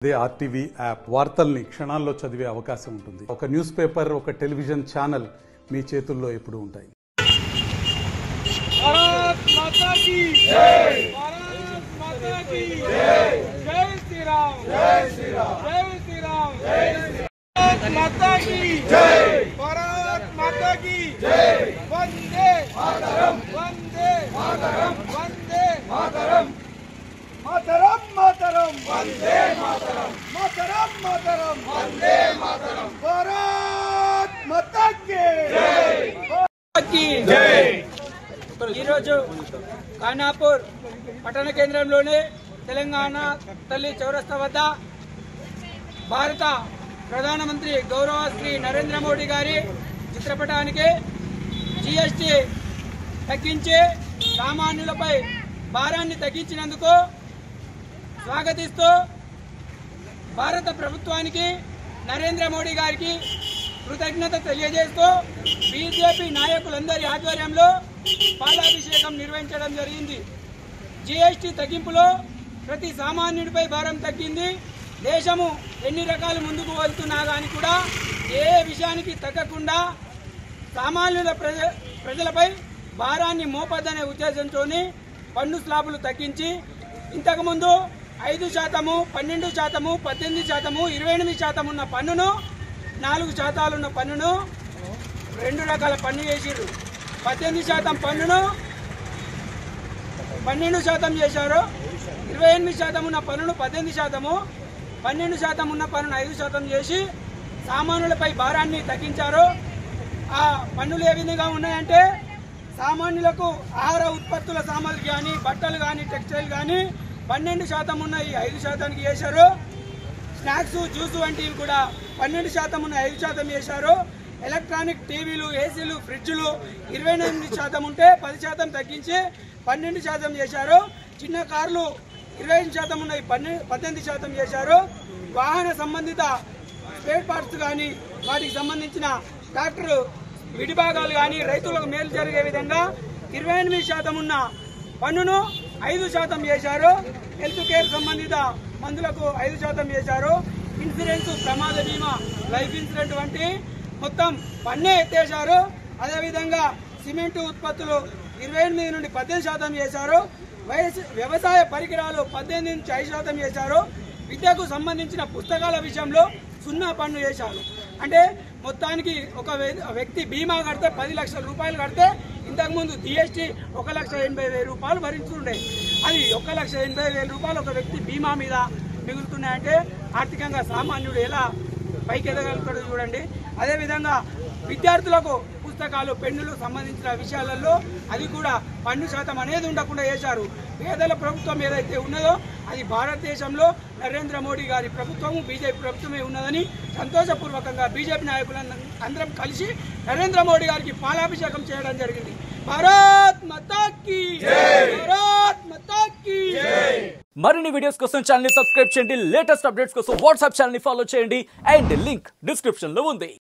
అదే RTV app వార్తల్ని క్షణాల్లో చదివే అవకాశం ఉంటుంది. ఒక న్యూస్ పేపర్, ఒక టెలివిజన్ ఛానల్ మీ చేతుల్లో ఎప్పుడూ ఉంటాయి. భారత్ మాతా కీ జై, భారత్ మాతా కీ జై, జై శ్రీరామ్, జై శ్రీరామ్, జై శ్రీరామ్, జై శ్రీరామ్. భారత్ మాతా కీ జై, భారత్ మాతా కీ జై. వందే మాతరం, వందే మాతరం, వందే మాతరం, మాతరం మాతరం, వందే మాతరం, మాతరం మాతరం, వందే మాతరం. భారత్ మాతా కీ జై. ఈరోజు ఖానాపూర్ పట్టణ కేంద్రంలోని తెలంగాణ తల్లి చౌరస్తా వద్ద భారత ప్రధానమంత్రి గౌరవ శ్రీ నరేంద్ర మోడీ గారి చిత్రపటానికి జీఎస్టీ తగ్గించి సామాన్యులపై భారాన్ని తగ్గించినందుకు స్వాగతిస్తూ భారత ప్రభుత్వానికి నరేంద్ర మోడీ గారికి కృతజ్ఞత తెలియజేస్తూ బీజేపీ నాయకులందరి ఆధ్వర్యంలో పాలాభిషేకం నిర్వహించడం జరిగింది. జీఎస్టీ తగ్గింపులో ప్రతి సామాన్యుడిపై భారం తగ్గింది. దేశము ఎన్ని రకాలు ముందుకు వెళ్తున్నా కానీ కూడా ఏ విషయానికి తగ్గకుండా సామాన్యుల ప్రజలపై భారాన్ని మోపద్దనే ఉద్దేశంతో పన్ను స్లాబులు తగ్గించి ఇంతకుముందు 5%, 12%, 18%, 28% ఉన్న పన్నును 4% ఉన్న పన్నును 2 రకాల పన్ను చేసిర్రు. 18% పన్నును 12% చేశారు. 28% ఉన్న పన్నును 18%, 12% ఉన్న పన్నును 5% చేసి సామాన్యులపై భారాన్ని తగ్గించారు. ఆ పన్నులు ఏ విధంగా ఉన్నాయంటే సామాన్యులకు ఆహార ఉత్పత్తుల సామాగ్రి కానీ, బట్టలు కానీ, టెక్స్టైల్ కానీ 12% ఉన్నాయి 5%కి చేశారు. స్నాక్స్, జ్యూస్ వంటివి కూడా 12% ఉన్న 5% చేశారు. ఎలక్ట్రానిక్ టీవీలు, ఏసీలు, ఫ్రిడ్జ్లు 28% ఉంటే 10% తగ్గించి 12% చేశారు. చిన్న కార్లు 25% ఉన్నాయి 18% చేశారు. వాహన సంబంధిత స్పేర్ పార్ట్స్ కానీ, వాటికి సంబంధించిన ట్రాక్టర్ విడిభాగాలు కానీ రైతులకు మేలు జరిగే విధంగా 28% ఉన్న పన్నును 5% చేశారు. హెల్త్ కేర్ సంబంధిత మందులకు 5% చేశారు. ఇన్సూరెన్స్, ప్రమాద బీమా, లైఫ్ ఇన్సూరెన్స్ వంటి మొత్తం పన్నే ఎత్తేశారు. అదేవిధంగా సిమెంటు ఉత్పత్తులు 28 నుండి 18% చేశారు. వ్యవసాయ పరికరాలు 18 నుంచి 5% చేశారు. విద్యకు సంబంధించిన పుస్తకాల విషయంలో 0 పన్ను చేశారు. అంటే మొత్తానికి ఒక వ్యక్తి బీమా కడితే 10 లక్షల రూపాయలు కడితే ఇంతకుముందు జీఎస్టీ 1,80,000 రూపాయలు భరించుండే. అది 1,80,000 రూపాయలు ఒక వ్యక్తి బీమా మీద మిగులుతున్నాయంటే ఆర్థికంగా సామాన్యుడు ఎలా పైకి ఎదగలుగుతాడో చూడండి. అదేవిధంగా విద్యార్థులకు పుస్తకాలు, పెన్నులు సంబంధించిన విషయాలలో అది కూడా పన్ను శాతం అనేది ఉండకుండా చేశారు. పేదల ప్రభుత్వం ఏదైతే ఉన్నదో అది భారతదేశంలో నరేంద్ర మోడీ గారి ప్రభుత్వము, బీజేపీ ప్రభుత్వమే ఉన్నదని సంతోషపూర్వకంగా బీజేపీ నాయకులను అందరం కలిసి నరేంద్ర మోడీ గారికి పాలాభిషేకం చేయడం జరిగింది. భారత్ మాతా కీ జై, భారత్ మాతా కీ జై. మరిన్ని వీడియోస్ కోసం ఛానల్ ని సబ్స్క్రైబ్ చేయండి. లేటెస్ట్ అప్డేట్స్ కోసం వాట్సాప్ ఛానల్ ని ఫాలో చేయండి. అండ్ లింక్ డిస్క్రిప్షన్ లో ఉంది.